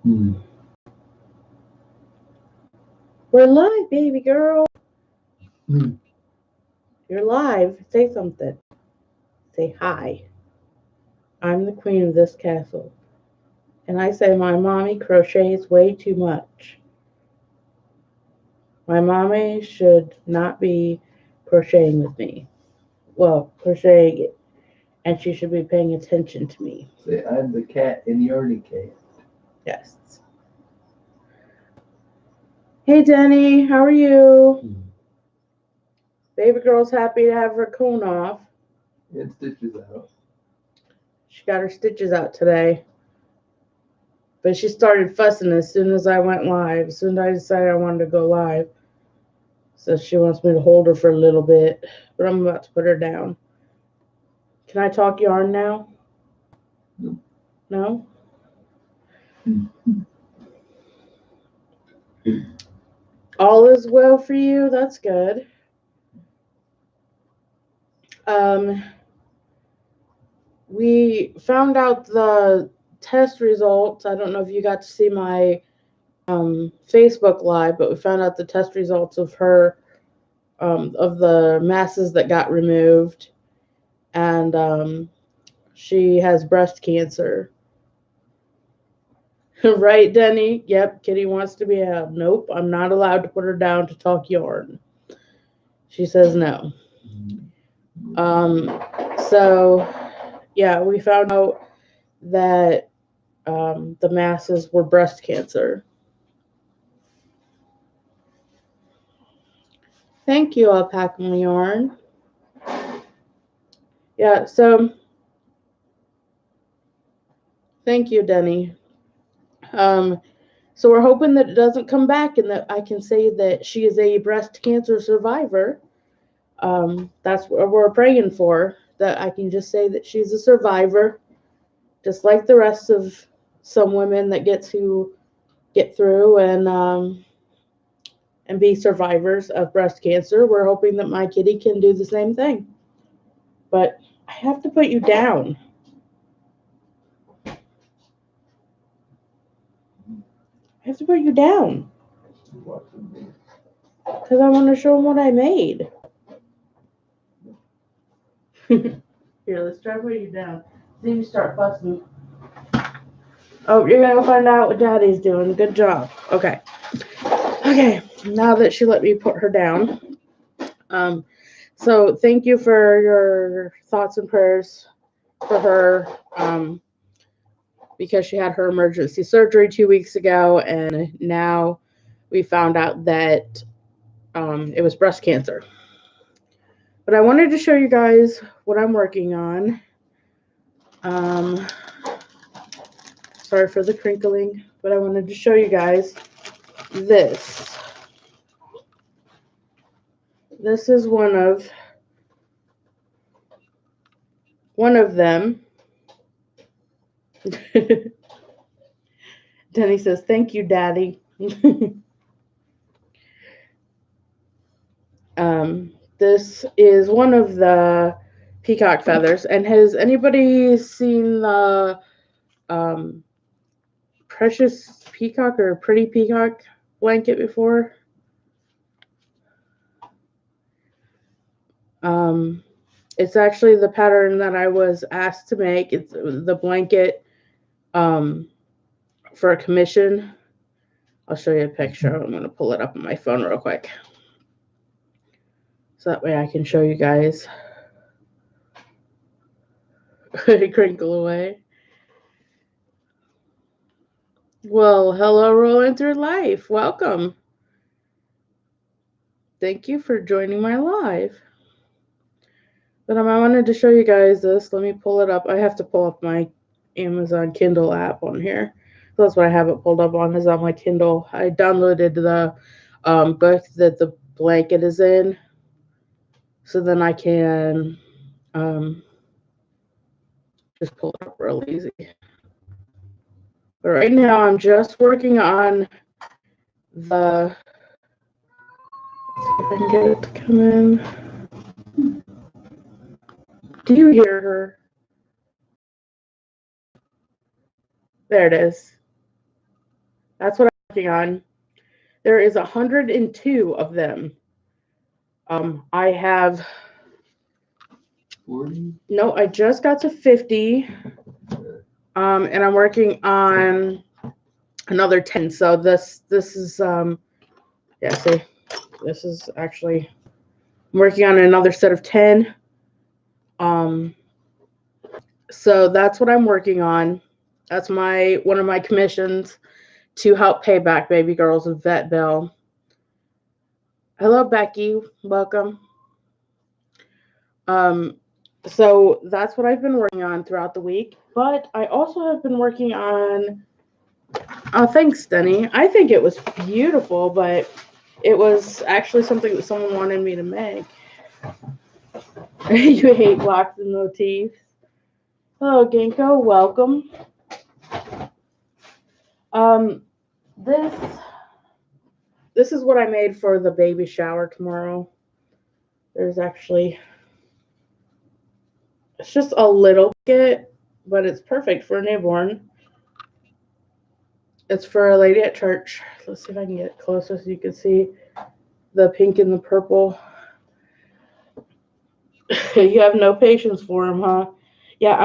We're live, baby girl. You're live. Say something. Say hi. I'm the queen of this castle. And I say my mommy crochets way too much. My mommy should not be crocheting with me. Well, crocheting it. And she should be paying attention to me. Say, I'm the cat in Yarny Cave. Yes. Hey, Denny. How are you? Baby girl's happy to have her cone off. And stitches out. She got her stitches out today. But she started fussing as soon as I went live. As soon as I decided I wanted to go live. So she wants me to hold her for a little bit. But I'm about to put her down. Can I talk yarn now? No? All is well for you? That's good. We found out the test results. I don't know if you got to see my Facebook live, but we found out the test results of her, of the masses that got removed. And she has breast cancer. Right, Denny? Yep, Kitty wants to be held. Nope, I'm not allowed to put her down to talk yarn. She says no. So, yeah, we found out that the masses were breast cancer. Thank you, Alpaca Yarn. Yeah, so thank you, Denny. So we're hoping that it doesn't come back and that I can say that she is a breast cancer survivor. That's what we're praying for, that I can just say that she's a survivor, just like the rest of some women that get to get through and be survivors of breast cancer. We're hoping that my kitty can do the same thing. But I have to put you down. I have to put you down. Because I want to show them what I made. Here, let's try to put you down. Then you start fussing. Oh, you're going to find out what Daddy's doing. Good job. Okay. Okay, now that she let me put her down. So thank you for your thoughts and prayers for her. Because she had her emergency surgery 2 weeks ago, and now we found out that it was breast cancer. But I wanted to show you guys what I'm working on. Sorry for the crinkling, but I wanted to show you guys this. This is one of them. Denny says, "Thank you, Daddy." This is one of the peacock feathers. And has anybody seen the Precious Peacock or Pretty Peacock blanket before? It's actually the pattern that I was asked to make. It's the blanket for a commission. I'll show you a picture. I'm going to pull it up on my phone real quick. So that way I can show you guys. Crinkle away. Well, hello, Rolling Through Life. Welcome. Thank you for joining my live. But I wanted to show you guys this. Let me pull it up. I have to pull up my Amazon Kindle app on here. That's what I have it pulled up on, is on my Kindle. I downloaded the book that the blanket is in, so then I can just pull it up real easy. But right now I'm just working on the, see if I can get it to come in. Do you hear her? There it is. That's what I'm working on. There is 102 of them. I have 40? no. I just got to 50. And I'm working on another 10. So this is yeah. See, this is actually I'm working on another set of 10. So that's what I'm working on. That's one of my commissions to help pay back baby girls with vet bill. Hello, Becky. Welcome. So that's what I've been working on throughout the week. But I also have been working on. Oh, thanks, Denny. I think it was beautiful, but it was actually something that someone wanted me to make. You hate blocks and motifs. Hello, Ginkgo. Welcome. This is what I made for the baby shower tomorrow. There's actually, it's just a little bit, but it's perfect for a newborn. It's for a lady at church. Let's see if I can get it closer so you can see the pink and the purple. You have no patience for them, huh? Yeah,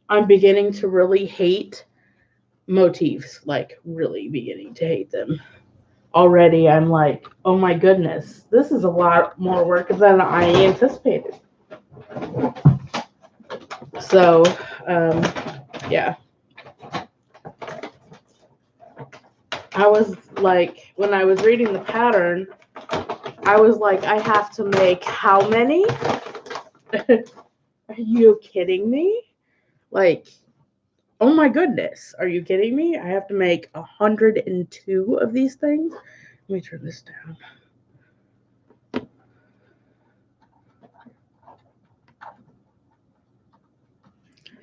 I'm beginning to really hate motifs, like really beginning to hate them. Already I'm like, oh my goodness, this is a lot more work than I anticipated. So, yeah. I was like, when I was reading the pattern, I was like, I have to make how many? Are you kidding me? Like, oh my goodness, are you kidding me? I have to make 102 of these things. Let me turn this down.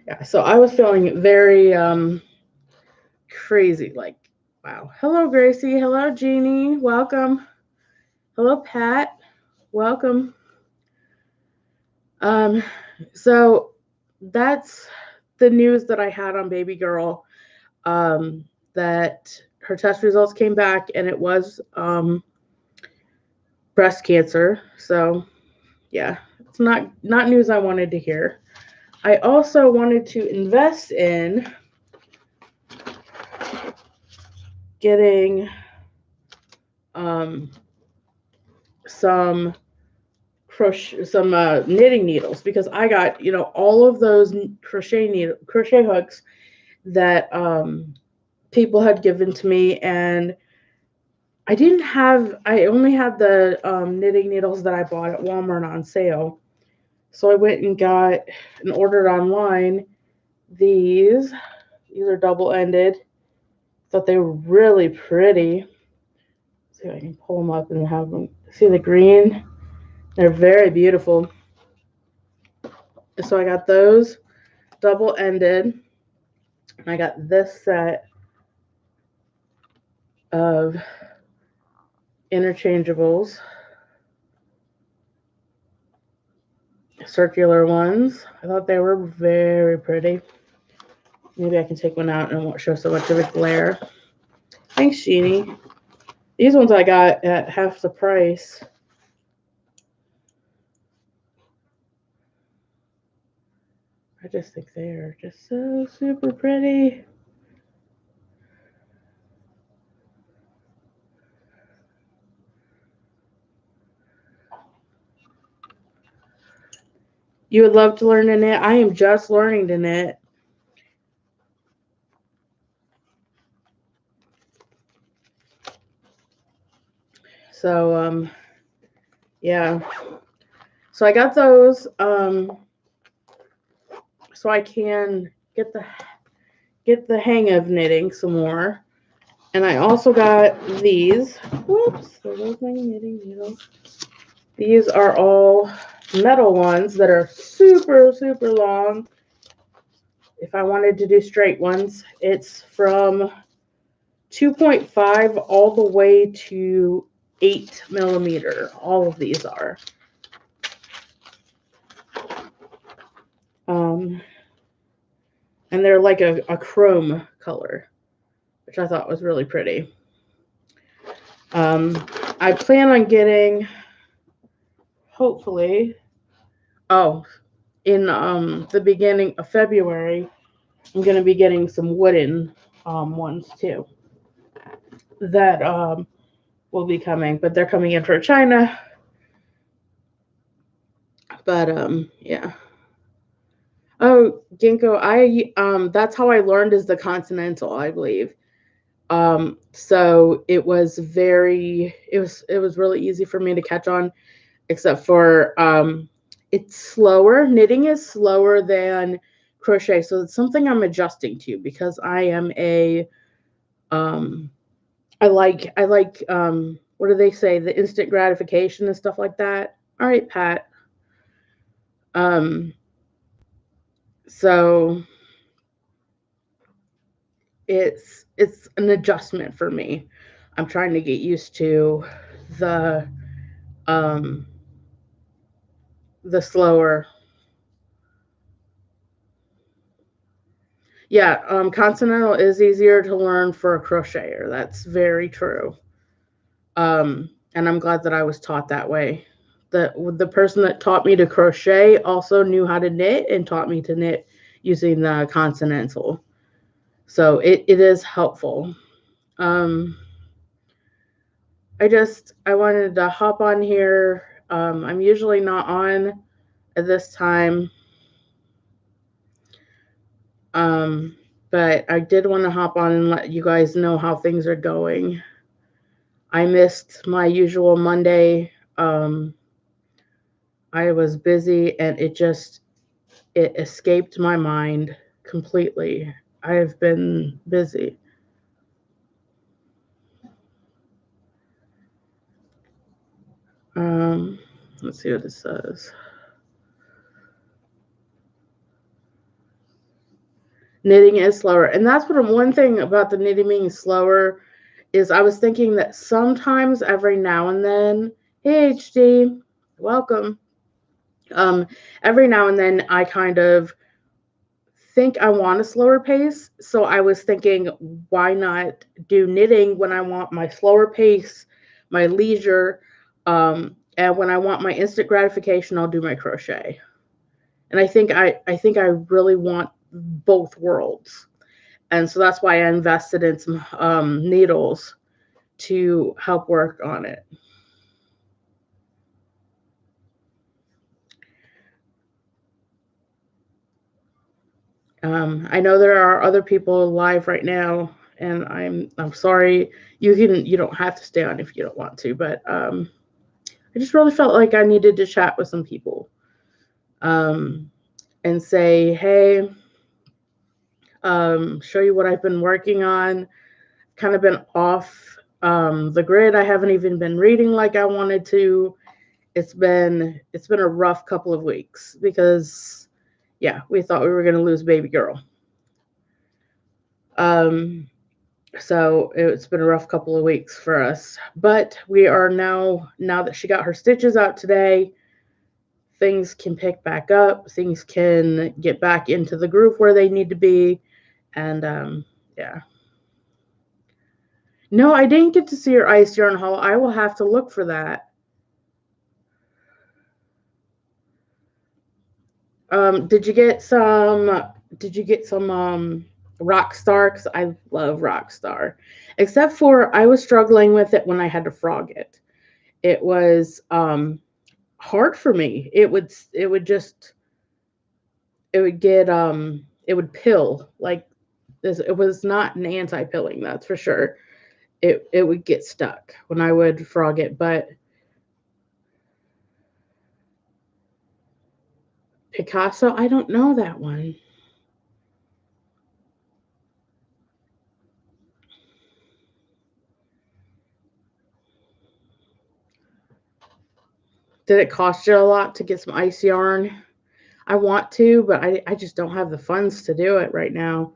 Yeah, so I was feeling very crazy, like, wow. Hello, Gracie. Hello, Jeannie. Welcome. Hello, Pat. Welcome. So that's the news that I had on baby girl. That her test results came back and it was breast cancer. So yeah, it's not news I wanted to hear. I also wanted to invest in getting some knitting needles, because I got, all of those crochet hooks that people had given to me, and I only had the knitting needles that I bought at Walmart on sale. So I went and got and ordered online these. These are double-ended. Thought they were really pretty. Let's see if I can pull them up and have them see the green. They're very beautiful. So I got those double-ended. I got this set of interchangeables, circular ones. I thought they were very pretty. Maybe I can take one out and it won't show so much of a glare. Thanks, Jeannie. These ones I got at half the price. I just think they are just so super pretty. You would love to learn to knit? I am just learning to knit. So, yeah. So I got those, so I can get the hang of knitting some more. And I also got these. Whoops, there goes my knitting needles. These are all metal ones that are super, super long. If I wanted to do straight ones, it's from 2.5 all the way to 8 millimeter. All of these are. And they're like a chrome color, which I thought was really pretty. I plan on getting, hopefully, in the beginning of February, I'm going to be getting some wooden ones too that will be coming, but they're coming in for China. But yeah. Oh, ginkgo, that's how I learned is the Continental, I believe. So it was really easy for me to catch on, except for it's slower. Knitting is slower than crochet, so it's something I'm adjusting to because I am a I like what do they say, the instant gratification and stuff like that. All right, Pat. So it's an adjustment for me. I'm trying to get used to the um the slower. Yeah, Continental is easier to learn for a crocheter. That's very true. And I'm glad that I was taught that way. The person that taught me to crochet also knew how to knit and taught me to knit using the Continental. So it is helpful. I wanted to hop on here. I'm usually not on at this time. But I did want to hop on and let you guys know how things are going. I missed my usual Monday. I was busy and it escaped my mind completely. I have been busy. Let's see what it says. Knitting is slower. And that's one thing about the knitting being slower is I was thinking that sometimes every now and then, hey HD, welcome. Every now and then I kind of think I want a slower pace. So I was thinking, why not do knitting when I want my slower pace, my leisure, and when I want my instant gratification, I'll do my crochet. And I think I really want both worlds. And so that's why I invested in some needles to help work on it. I know there are other people live right now, and I'm sorry. You don't have to stay on if you don't want to, but I just really felt like I needed to chat with some people, and say, hey, show you what I've been working on. Kind of been off the grid. I haven't even been reading like I wanted to. It's been a rough couple of weeks because yeah, we thought we were going to lose baby girl. So it's been a rough couple of weeks for us, but we are now that she got her stitches out today, things can pick back up, things can get back into the groove where they need to be. And yeah. No, I didn't get to see her ice yarn haul. I will have to look for that. Did you get some Rockstar? Because I love Rockstar. Except for I was struggling with it when I had to frog it. It was hard for me. It would pill like this. It was not an anti-pilling, that's for sure. It would get stuck when I would frog it, but Picasso, I don't know that one. Did it cost you a lot to get some ice yarn? I want to, but I just don't have the funds to do it right now.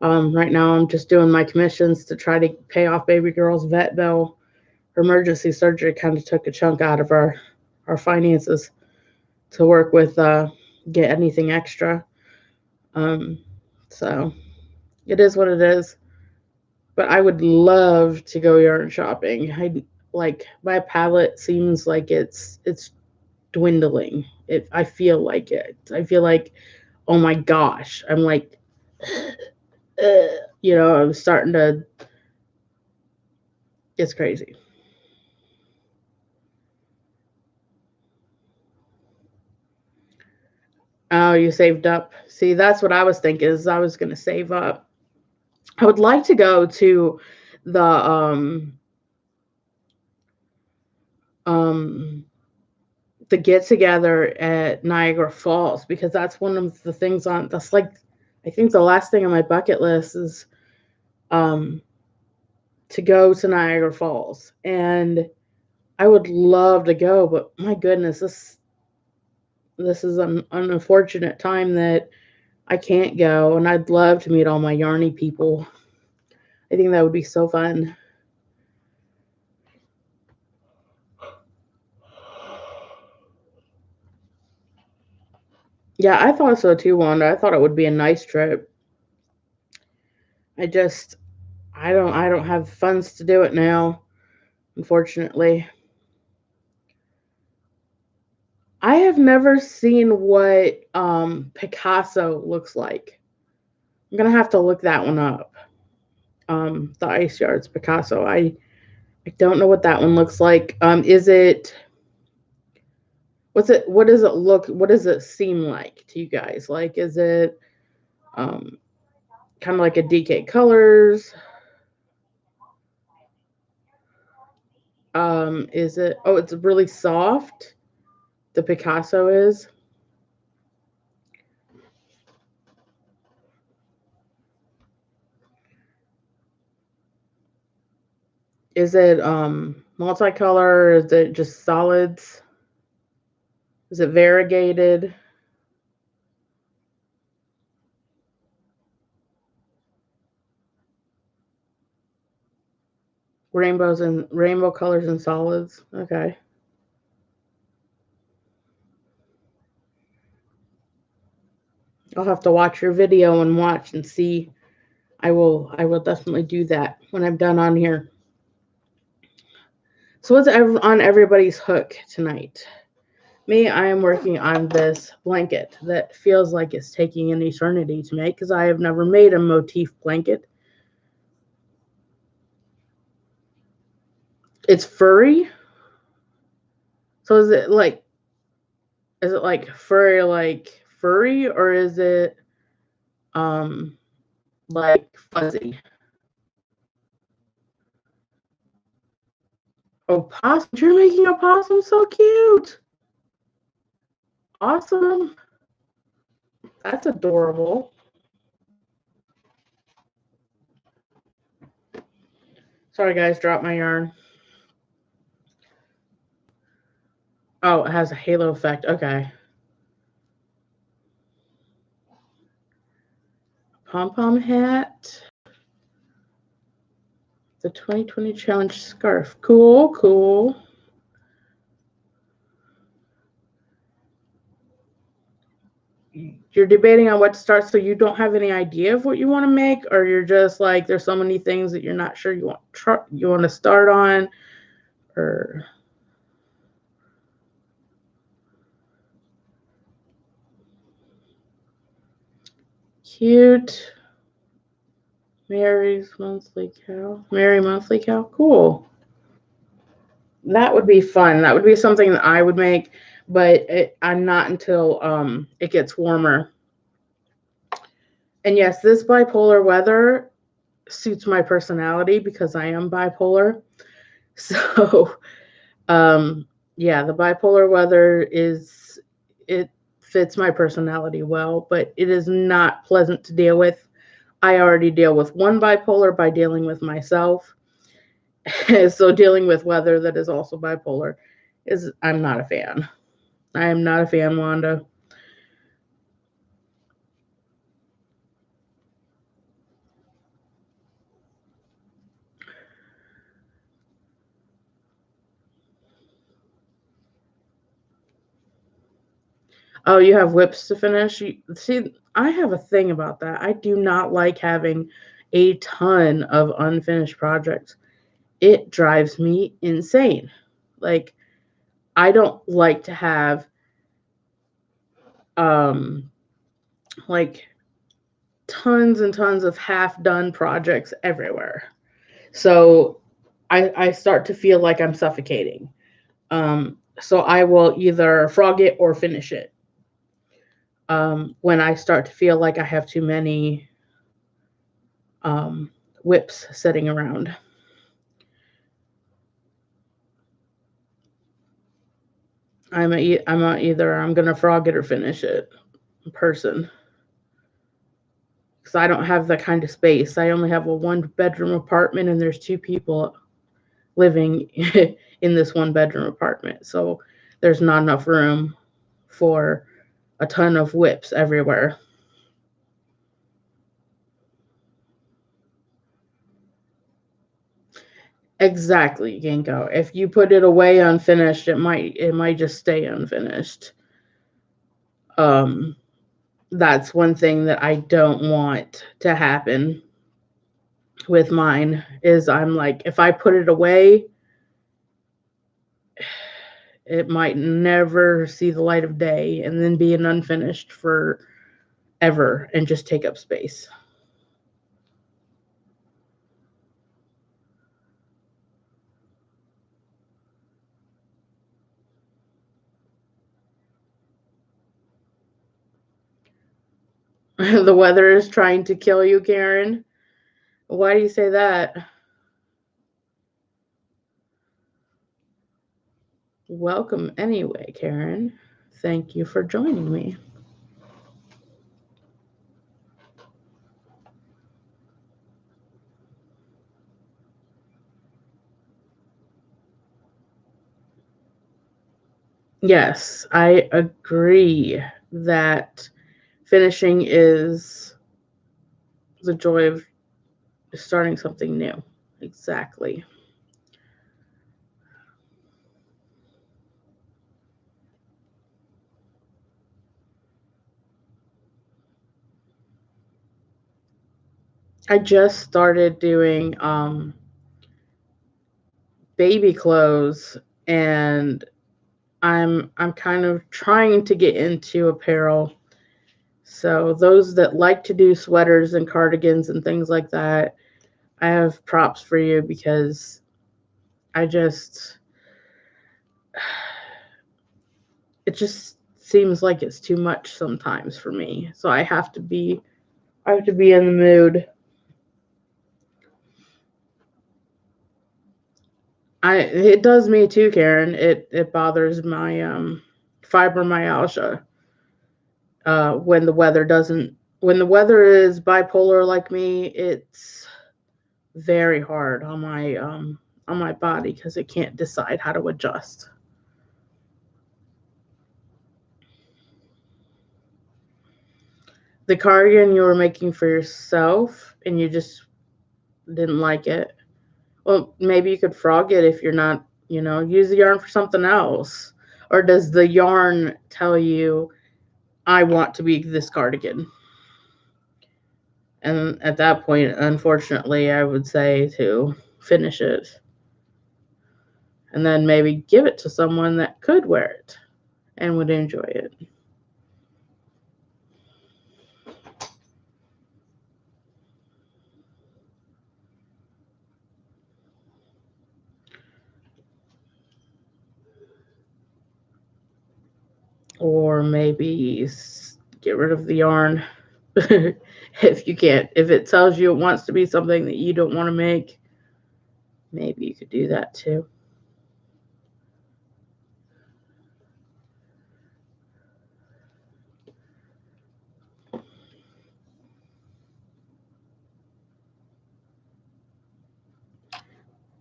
Right now I'm just doing my commissions to try to pay off baby girl's vet bill. Her emergency surgery kind of took a chunk out of our finances to work with, get anything extra. So it is what it is. But I would love to go yarn shopping. I like my palette seems like it's dwindling. I feel like it. I feel like, oh my gosh, I'm like, I'm starting to. It's crazy. Oh, you saved up. See, that's what I was thinking. Is I was gonna save up. I would like to go to the um the get together at Niagara Falls because that's one of the things on that's like I think the last thing on my bucket list is um to go to Niagara Falls. And I would love to go, but my goodness, this is an unfortunate time that I can't go, and I'd love to meet all my Yarny people. I think that would be so fun. Yeah, I thought so too, Wanda. I thought it would be a nice trip. I just I don't have funds to do it now, unfortunately. I have never seen what Picasso looks like. I'm gonna have to look that one up. The Ice Yards Picasso. I don't know what that one looks like. Is it what does it look what does it seem like to you guys? Like is it um kind of like a DK Colors? Is it it's really soft? The Picasso is. Is it multicolor? Is it just solids? Is it variegated? Rainbows and rainbow colors and solids. Okay. I'll have to watch your video and watch and see. I will definitely do that when I'm done on here. So what's on everybody's hook tonight? Me, I am working on this blanket that feels like it's taking an eternity to make because I have never made a motif blanket. It's furry. So is it like furry or is it um like fuzzy? Oh, possum. You're making a possum so cute. Awesome. That's adorable. Sorry guys, dropped my yarn. Oh, it has a halo effect. Okay. Pom-pom hat. The 2020 challenge scarf. Cool, cool. You're debating on what to start, so you don't have any idea of what you want to make, or you're just like there's so many things that you're not sure you want to start on, or cute. Mary's monthly cow. Mary monthly cow. Cool. That would be fun. That would be something that I would make, but I'm not until it gets warmer. And yes, this bipolar weather suits my personality because I am bipolar. So, yeah, the bipolar weather it fits my personality well, but it is not pleasant to deal with. I already deal with one bipolar by dealing with myself. So dealing with weather that is also bipolar is I'm not a fan. I am not a fan, Wanda. Oh, you have whips to finish? See, I have a thing about that. I do not like having a ton of unfinished projects. It drives me insane. Like, I don't like to have like tons and tons of half done projects everywhere. So I start to feel like I'm suffocating. So I will either frog it or finish it. When I start to feel like I have too many whips sitting around. I'm gonna frog it or finish it person, because I don't have that kind of space. I only have a 1-bedroom apartment, and there's 2 people living in this 1-bedroom apartment. So there's not enough room for a ton of whips everywhere. Exactly, Ginkgo. If you put it away unfinished, it might just stay unfinished. That's one thing that I don't want to happen with mine, is I'm like, if I put it away, it might never see the light of day and then be an unfinished forever and just take up space. The weather is trying to kill you, Karen. Why do you say that? Welcome anyway, Karen. Thank you for joining me. Yes, I agree that finishing is the joy of starting something new. Exactly. I just started doing baby clothes, and I'm kind of trying to get into apparel. So those that like to do sweaters and cardigans and things like that, I have props for you, because I just it just seems like it's too much sometimes for me. So I have to be in the mood. It does me too, Karen. It bothers my fibromyalgia when the weather doesn't when the weather is bipolar like me. It's very hard on my body, because it can't decide how to adjust. The cardigan you were making for yourself and you just didn't like it. Well, maybe you could frog it if you're not, use the yarn for something else. Or does the yarn tell you, I want to be this cardigan? And at that point, unfortunately, I would say to finish it and then maybe give it to someone that could wear it and would enjoy it. Or maybe get rid of the yarn. If you can't, if it tells you it wants to be something that you don't want to make, maybe you could do that too.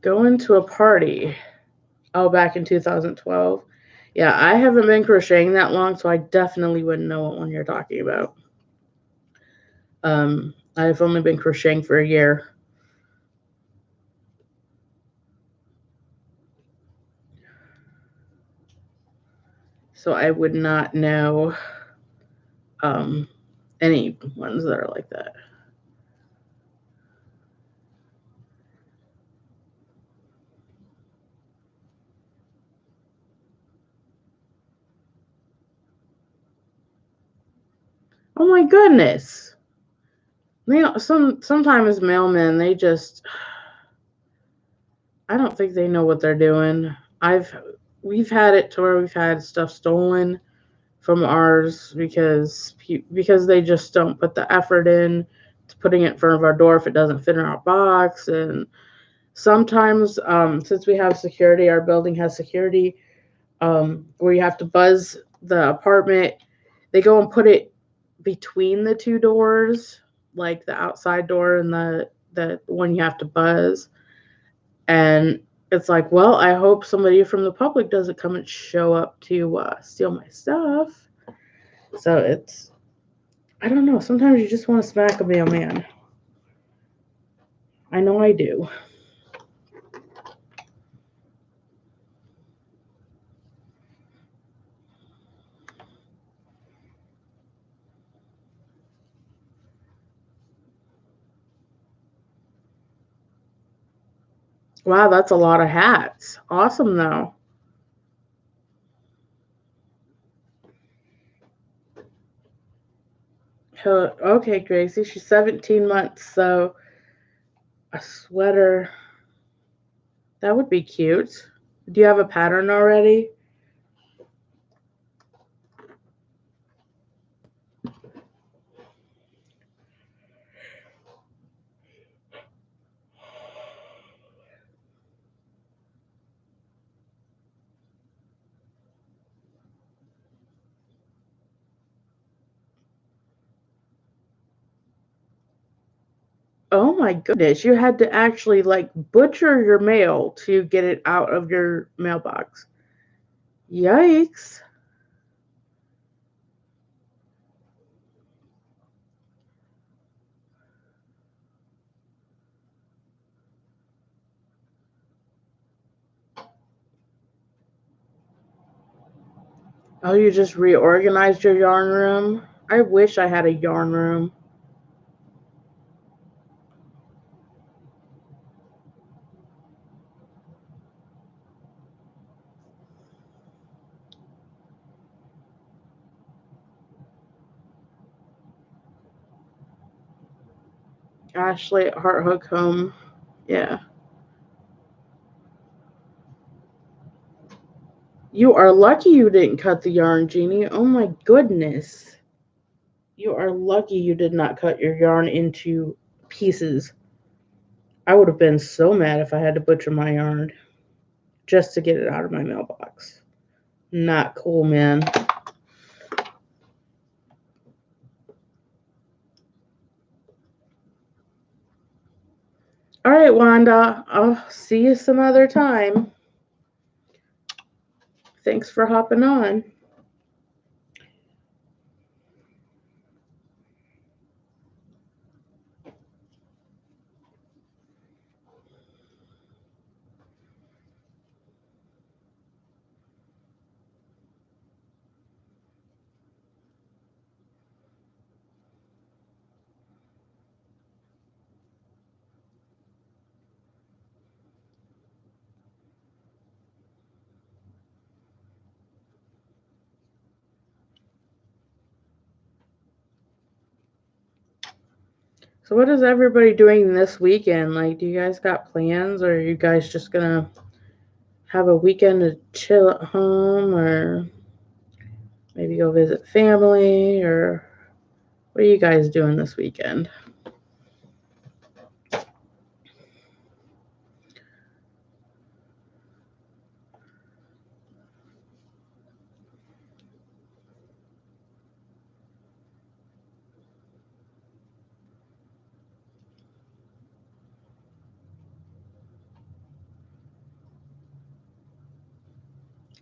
Going to a party. Oh, back in 2012. Yeah, I haven't been crocheting that long, so I definitely wouldn't know what one you're talking about. I've only been crocheting for a year. So I would not know any ones that are like that. Oh my goodness. Sometimes mailmen, I don't think they know what they're doing. We've had it to where we've had stuff stolen from ours because they just don't put the effort in to putting it in front of our door if it doesn't fit in our box. And sometimes, since we have security, our building has security, where you have to buzz the apartment. They go and put it between the two doors, like the outside door and the one you have to buzz. And it's like, well, I hope somebody from the public doesn't come and show up to steal my stuff. So I don't know. Sometimes you just want to smack a mailman. I know I do. Wow, that's a lot of hats. Awesome, though. Okay, Gracie, she's 17 months, so a sweater, that would be cute. Do you have a pattern already? Oh my goodness, you had to actually like butcher your mail to get it out of your mailbox. Yikes. Oh, you just reorganized your yarn room? I wish I had a yarn room. Ashley at Heart Hook Home. Yeah. You are lucky you didn't cut the yarn, Jeannie. Oh my goodness. You are lucky you did not cut your yarn into pieces. I would have been so mad if I had to butcher my yarn just to get it out of my mailbox. Not cool, man. All right, Wanda. I'll see you some other time. Thanks for hopping on. So what is everybody doing this weekend? Like, do you guys got plans, or are you guys just gonna have a weekend to chill at home, or maybe go visit family, or what are you guys doing this weekend?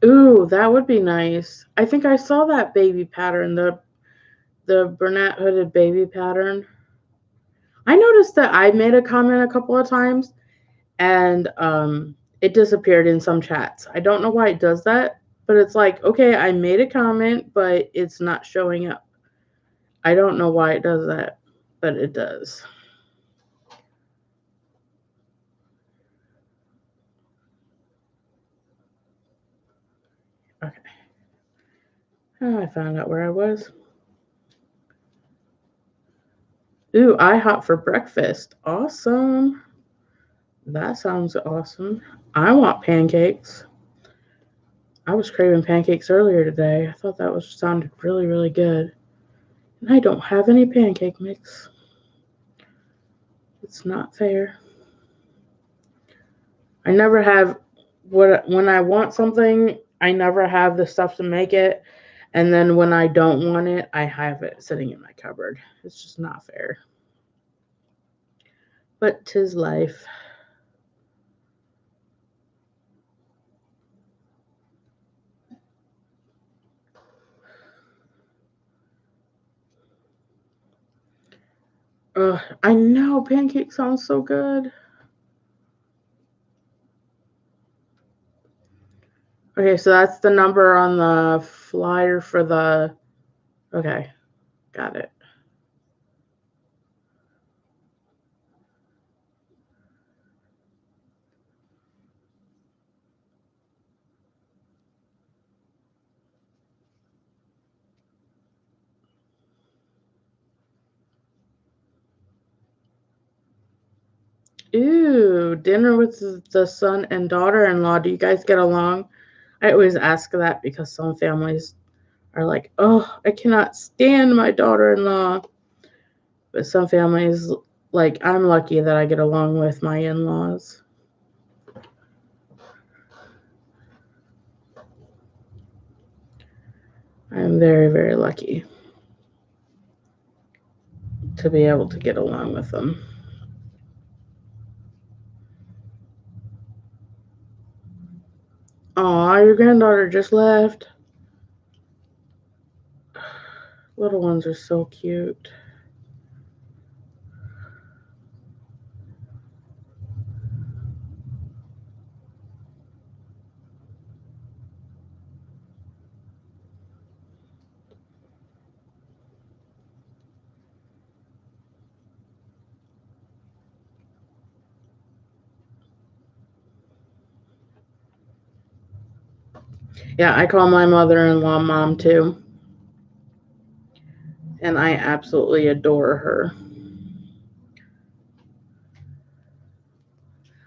Ooh, that would be nice. I think I saw that baby pattern, the Bernat hooded baby pattern. I noticed that I made a comment a couple of times, and it disappeared in some chats. I don't know why it does that, but it's like, okay, I made a comment, but it's not showing up. I don't know why it does that, but it does. Okay. Oh, I found out where I was. Ooh, IHOP for breakfast. Awesome. That sounds awesome. I want pancakes. I was craving pancakes earlier today. I thought that sounded really, really good. And I don't have any pancake mix. It's not fair. I never have when I want something, I never have the stuff to make it. And then when I don't want it, I have it sitting in my cupboard. It's just not fair. But 'tis life. Ugh, I know pancake sounds so good. Okay, so that's the number on the flyer for the. Okay, got it. Ooh, dinner with the son and daughter-in-law. Do you guys get along? I always ask that because some families are like, oh, I cannot stand my daughter-in-law. But some families, like, I'm lucky that I get along with my in-laws. I'm very, very lucky to be able to get along with them. Aw, your granddaughter just left. Little ones are so cute. Yeah, I call my mother-in-law mom too. And I absolutely adore her.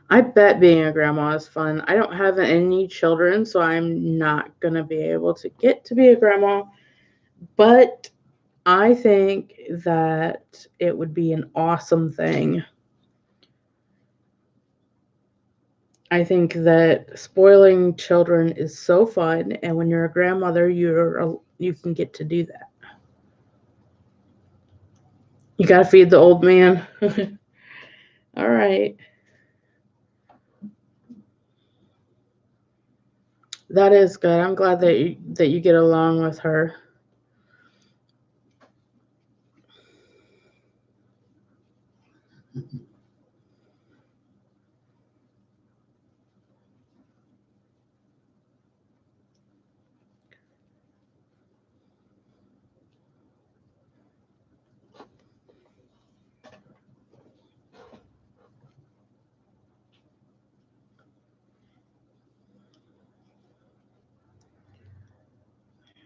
I bet being a grandma is fun. I don't have any children, so I'm not going to be able to get to be a grandma. But I think that it would be an awesome thing. I think that spoiling children is so fun, and when you're a grandmother, you can get to do that. You got to feed the old man. All right. That is good. I'm glad that you get along with her.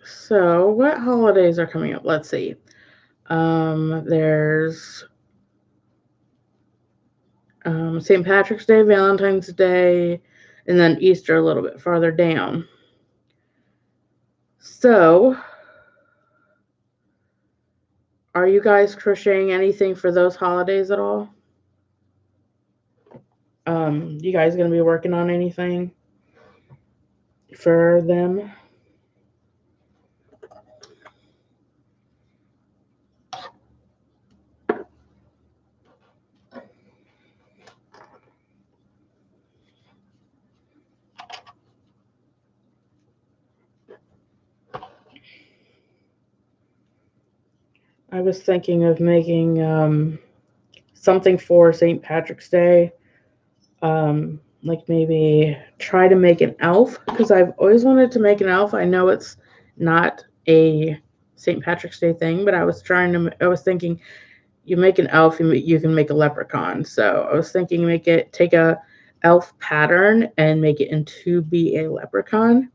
So, what holidays are coming up? Let's see. There's St. Patrick's Day, Valentine's Day, and then Easter a little bit farther down. So, are you guys crocheting anything for those holidays at all? You guys gonna be working on anything for them? I was thinking of making something for St. Patrick's Day. Like maybe try to make an elf because I've always wanted to make an elf. I know it's not a St. Patrick's Day thing, but I was thinking you make an elf, you can make a leprechaun. So I was thinking take a elf pattern and make it into be a leprechaun.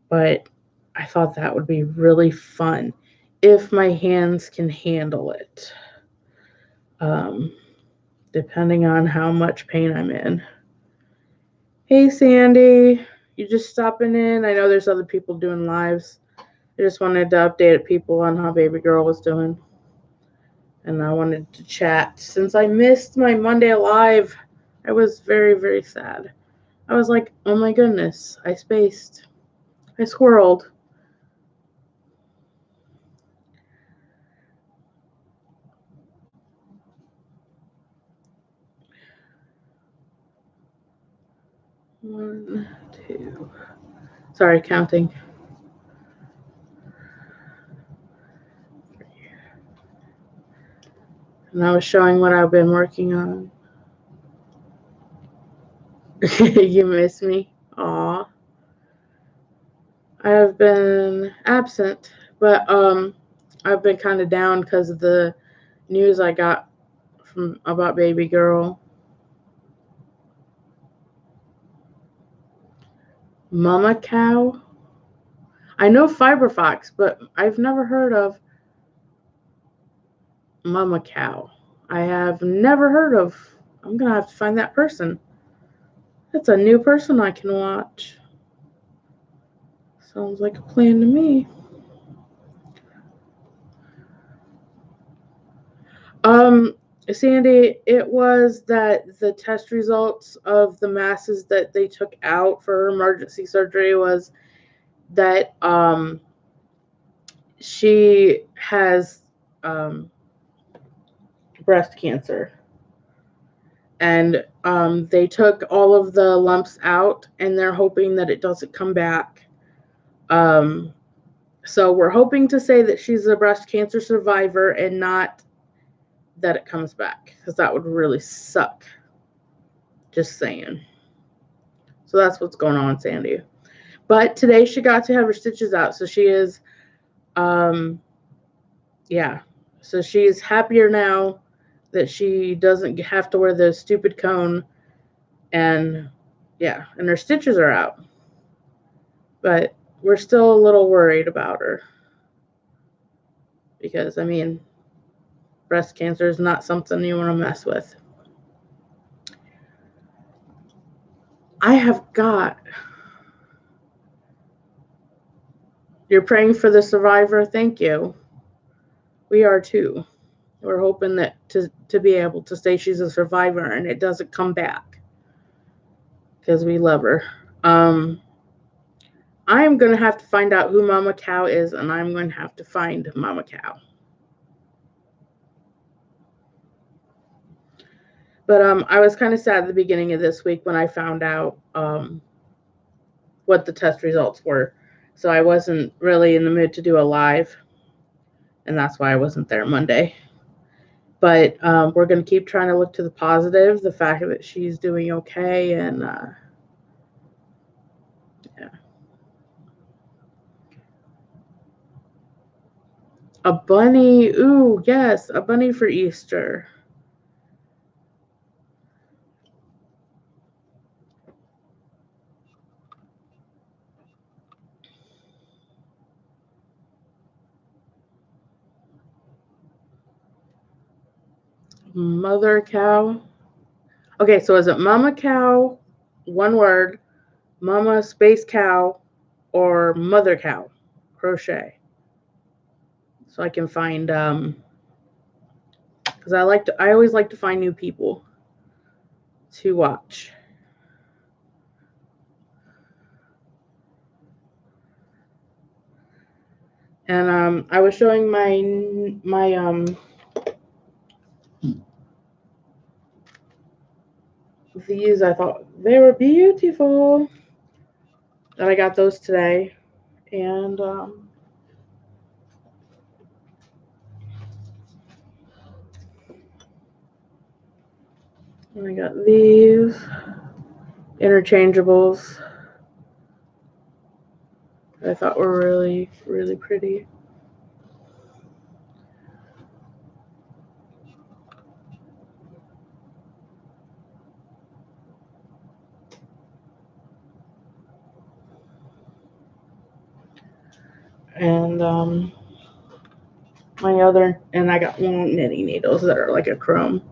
But I thought that would be really fun if my hands can handle it. depending on how much pain I'm in. Hey, Sandy, you just stopping in? I know there's other people doing lives. I just wanted to update people on how baby girl was doing. And I wanted to chat. Since I missed my Monday live, I was very, very sad. I was like, oh my goodness, I spaced. I squirreled. One, two. Sorry, counting. And I was showing what I've been working on. You miss me? Aw. I have been absent, but I've been kind of down because of the news I got from about baby girl. Mama cow? I know Fiberfox, but I've never heard of Mama cow. I have never heard of. I'm gonna have to find that person. That's a new person I can watch. Sounds like a plan to me. Sandy, it was that the test results of the masses that they took out for emergency surgery was that she has breast cancer. And they took all of the lumps out, and they're hoping that it doesn't come back. So we're hoping to say that she's a breast cancer survivor and not that it comes back, because that would really suck. Just saying. So that's what's going on, Sandy. But today she got to have her stitches out, so she is, yeah. So she's happier now that she doesn't have to wear the stupid cone, and yeah, and her stitches are out. But we're still a little worried about her because, I mean, breast cancer is not something you want to mess with. I have got. You're praying for the survivor? Thank you. We are too. We're hoping that to be able to say she's a survivor and it doesn't come back because we love her. I am going to have to find out who Mama Cow is, and I'm going to have to find Mama Cow. But I was kind of sad at the beginning of this week when I found out what the test results were. So I wasn't really in the mood to do a live, and that's why I wasn't there Monday. But we're going to keep trying to look to the positive, the fact that she's doing okay, and yeah. A bunny, ooh, yes, a bunny for Easter. Mother cow. Okay, so is it Mama Cow, one word, Mama space cow, or Mother Cow? Crochet. So I can find, because I always like to find new people to watch. And I was showing my these. I thought they were beautiful. And I got those today, and I got these interchangeables. I thought were really, really pretty. And and I got long knitting needles that are like a chrome.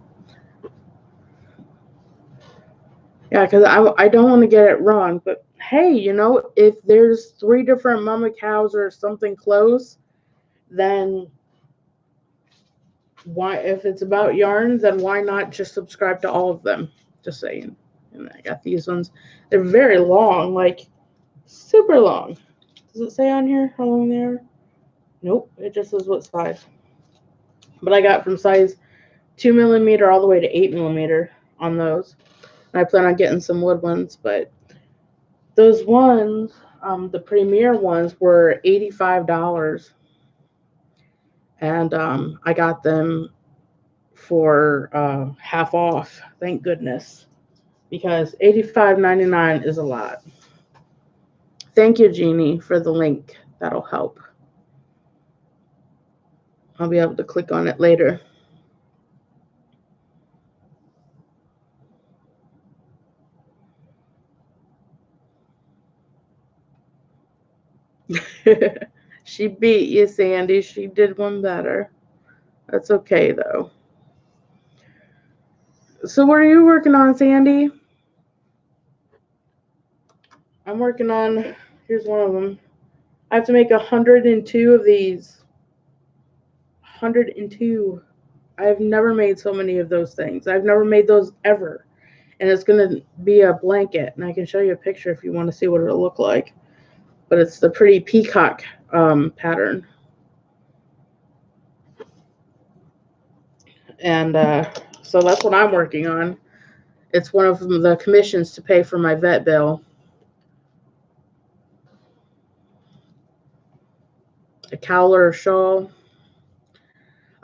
Yeah, because I don't want to get it wrong, but hey, if there's 3 different mama cows or something close, then why, if it's about yarn, then why not just subscribe to all of them? Just saying. And I got these ones. They're very long, like super long. Does it say on here how long they are? Nope, it just says what size. But I got from size 2mm all the way to 8mm on those. And I plan on getting some wood ones, but those ones, the premier ones, were $85. And I got them for half off, thank goodness, because $85.99 is a lot. Thank you, Jeannie, for the link. That'll help. I'll be able to click on it later. She beat you, Sandy. She did one better. That's okay, though. So what are you working on, Sandy? I'm working on, here's one of them. I have to make 102 of these. 102. I've never made so many of those things. I've never made those ever. And it's going to be a blanket. And I can show you a picture if you want to see what it'll look like. But it's the pretty peacock pattern. And so that's what I'm working on. It's one of the commissions to pay for my vet bill. A Cowler shawl.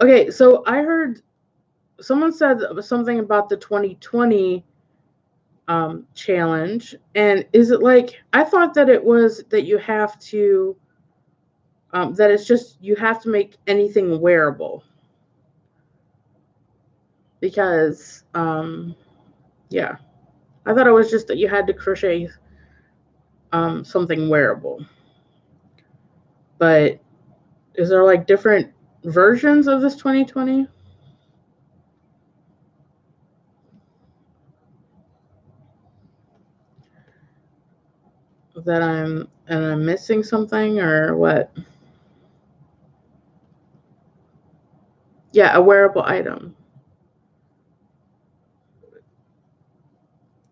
Okay, so I heard someone said something about the 2020 challenge. And is it like, I thought that it was that you have to, that it's just you have to make anything wearable. Because, yeah, I thought it was just that you had to crochet something wearable. But is there like different versions of this 2020? That I'm missing something or what? Yeah, a wearable item.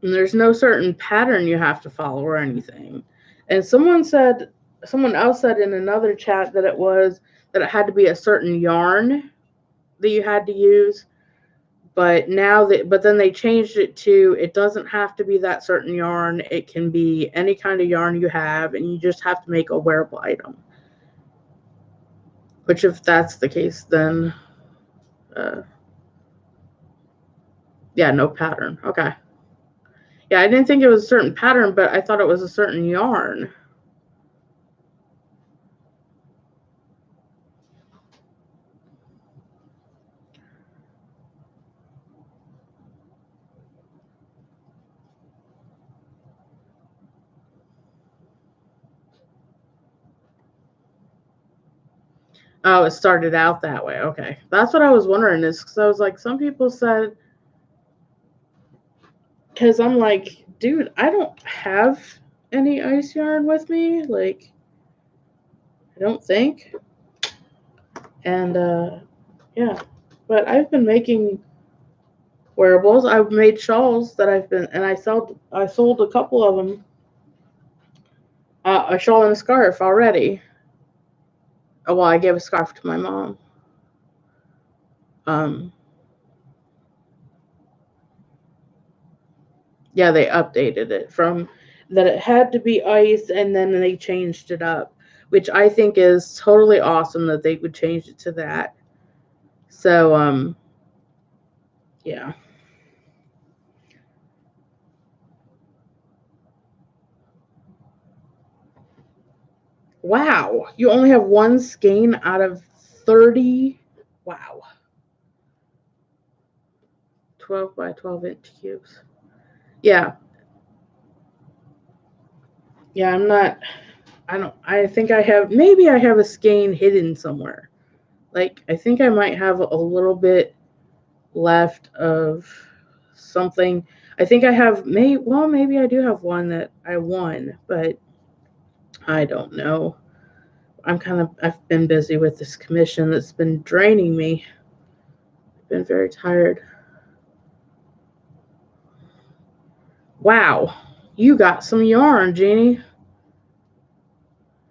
And there's no certain pattern you have to follow or anything. And someone else said in another chat that it had to be a certain yarn that you had to use. But then they changed it to, it doesn't have to be that certain yarn. It can be any kind of yarn you have, and you just have to make a wearable item. Which, if that's the case, then, yeah, no pattern. Okay. Yeah, I didn't think it was a certain pattern, but I thought it was a certain yarn. Oh, it started out that way. Okay. That's what I was wondering, is because I was like, some people said, because I'm like, dude, I don't have any ice yarn with me. Like, I don't think. And, yeah. But I've been making wearables. I've made shawls that I sold a couple of them. A shawl and a scarf already. Oh, well, I gave a scarf to my mom. Yeah, they updated it from that it had to be ice, and then they changed it up, which I think is totally awesome that they would change it to that. So, yeah. Wow, you only have one skein out of 30. Wow. 12 by 12 inch cubes. Yeah. Yeah, I think maybe I have a skein hidden somewhere. Like, I think I might have a little bit left of something. I think I have, maybe I do have one that I won, but I don't know. I've been busy with this commission that's been draining me. I've been very tired. Wow, you got some yarn, Jeannie.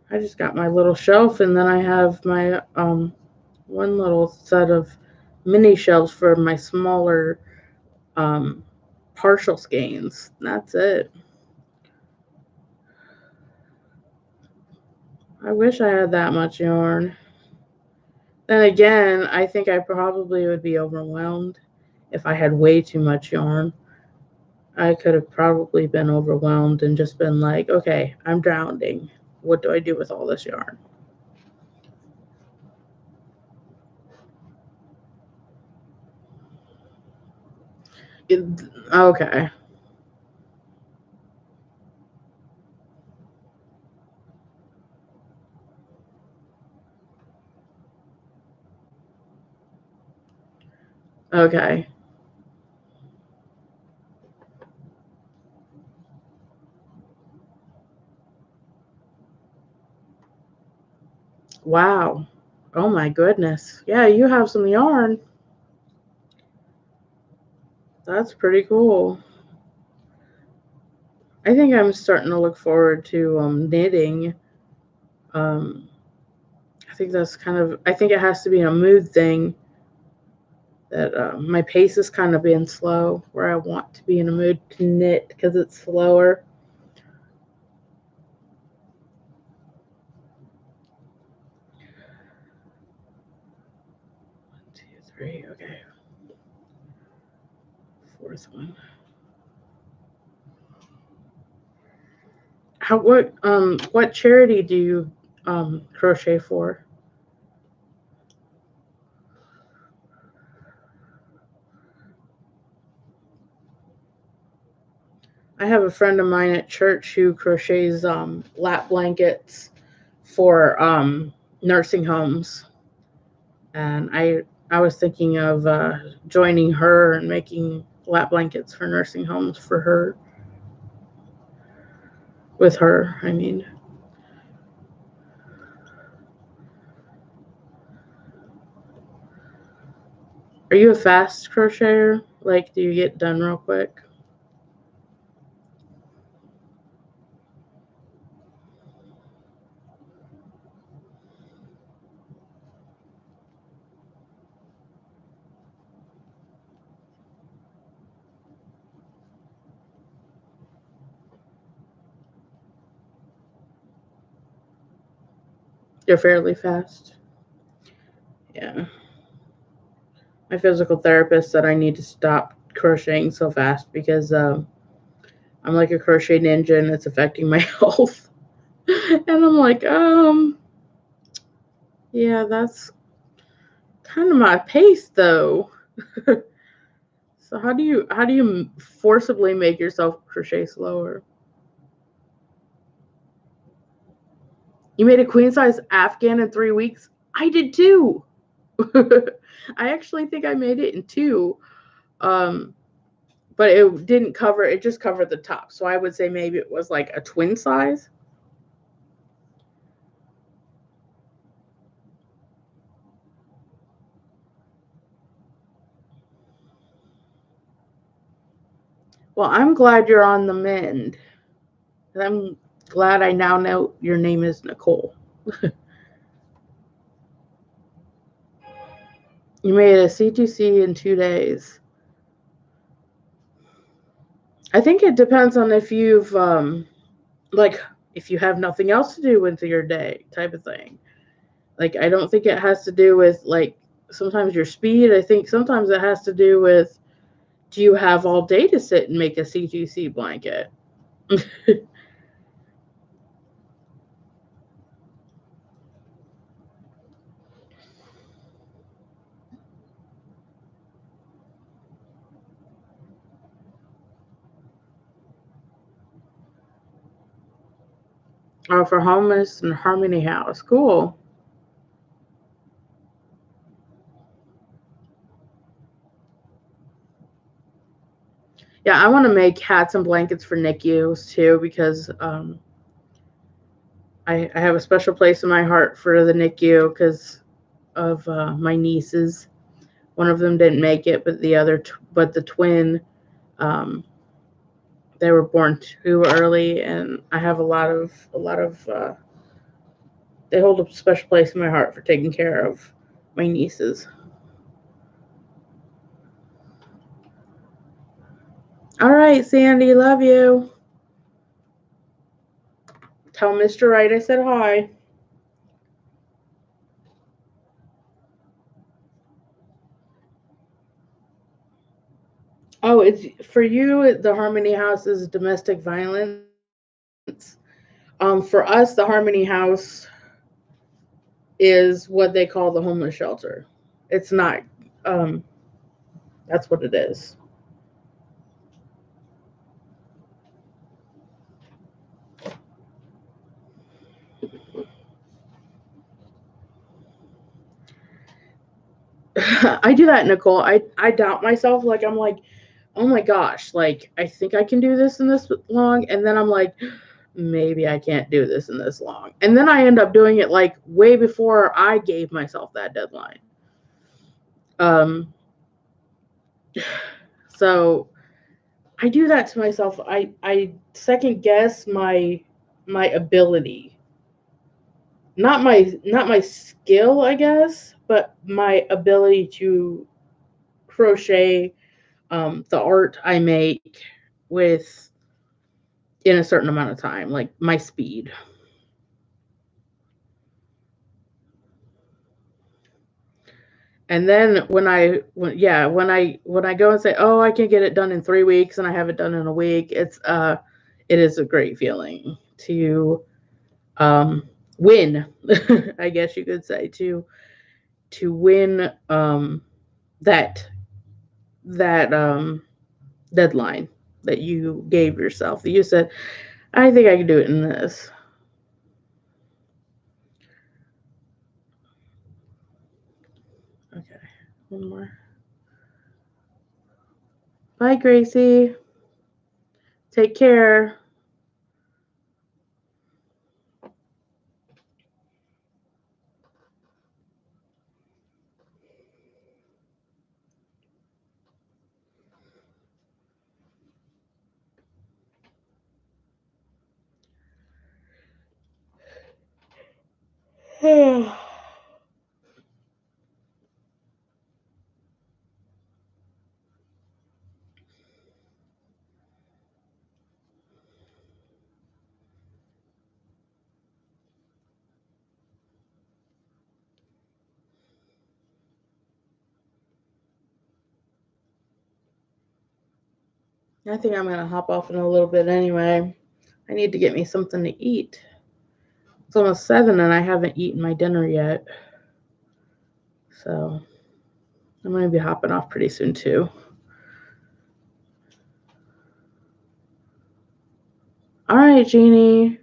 I just got my little shelf, and then I have my one little set of mini shelves for my smaller um, partial skeins. That's it. I wish I had that much yarn. Then again, I think I probably would be overwhelmed if I had way too much yarn. I could have probably been overwhelmed and just been like, okay, I'm drowning. What do I do with all this yarn? Okay. Okay. Wow. Oh my goodness. Yeah, you have some yarn. That's pretty cool. I think I'm starting to look forward to knitting. Um, I think I think it has to be a mood thing that my pace is kind of being slow where I want to be in a mood to knit because it's slower. 1, 2, 3, okay. Fourth one. What charity do you crochet for? I have a friend of mine at church who crochets lap blankets for nursing homes, and I was thinking of joining her and making lap blankets for nursing homes for her. With her, I mean. Are you a fast crocheter? Like, do you get done real quick? You're fairly fast. Yeah. My physical therapist said I need to stop crocheting so fast because I'm like a crochet ninja and it's affecting my health. And I'm like, yeah, that's kind of my pace though. So how do you forcibly make yourself crochet slower? You made a queen size Afghan in 3 weeks? I did too. I actually think I made it in 2. Um, but it didn't cover, it just covered the top. So I would say maybe it was like a twin size. Well, I'm glad you're on the mend. And I'm glad I now know your name is Nicole. You made a C2C in 2 days. I think it depends on if you've like if you have nothing else to do with your day type of thing. Like I don't think it has to do with like sometimes your speed. I think sometimes it has to do with do you have all day to sit and make a C2C blanket? Or for Homeless and Harmony House. Cool. Yeah, I want to make hats and blankets for NICUs too because I have a special place in my heart for the NICU because of my nieces. One of them didn't make it, but the twin, um, they were born too early, and I have a lot of they hold a special place in my heart for taking care of my nieces. All right, Sandy, love you. Tell Mr. Wright I said hi. Oh, it's for you. The Harmony House is domestic violence. For us, the Harmony House is what they call the homeless shelter. It's not. Um, that's what it is. I do that, Nicole. I doubt myself. Like I'm like, oh my gosh, like I think I can do this in this long, and then I'm like, maybe I can't do this in this long, and then I end up doing it like way before I gave myself that deadline. Um, so I do that to myself. I second guess my ability, not my skill, I guess, but my ability to crochet the art I make with in a certain amount of time, like my speed. And then when I go and say, "Oh, I can get it done in 3 weeks," and I have it done in a week, it is a great feeling to win. I guess you could say to win that that deadline that you gave yourself. That you said, "I think I can do it in this." Okay, one more. Bye, Gracie. Take care. I think I'm gonna hop off in a little bit anyway. I need to get me something to eat. It's almost 7 and I haven't eaten my dinner yet. So I'm gonna be hopping off pretty soon too. All right, Jeannie.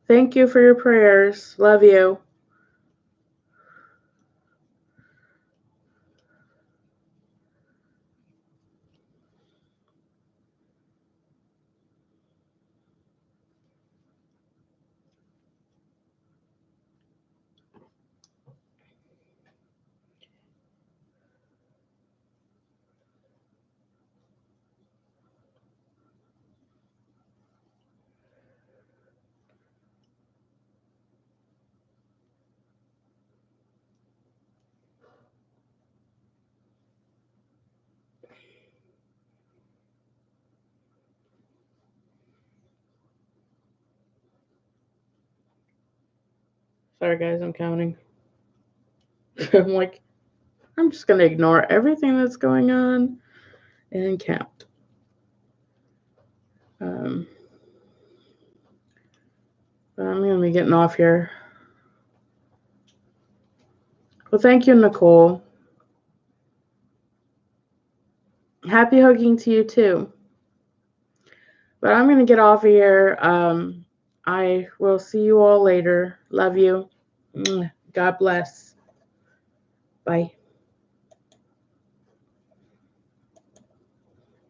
Thank you for your prayers. Love you. Sorry, guys, I'm counting. I'm like, I'm just gonna ignore everything that's going on and count. Um, but I'm gonna be getting off here. Well, thank you, Nicole. Happy hugging to you too. But I'm gonna get off of here. I will see you all later. Love you. God bless. Bye.